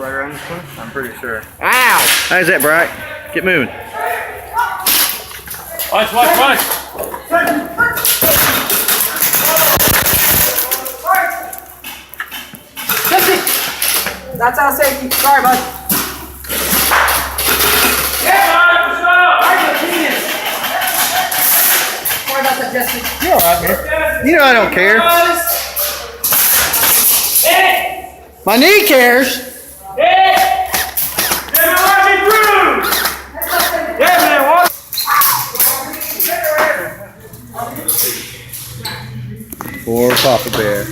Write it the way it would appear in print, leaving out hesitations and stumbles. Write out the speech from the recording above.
right around this corner? I'm pretty sure. Ow! How's that, Bright? Get moving. Watch, watch, watch! That's our safety. Sorry, bud. Sorry about that, Jesse. You're alright, man. You know I don't care. My knee cares. Poor Papa Bear.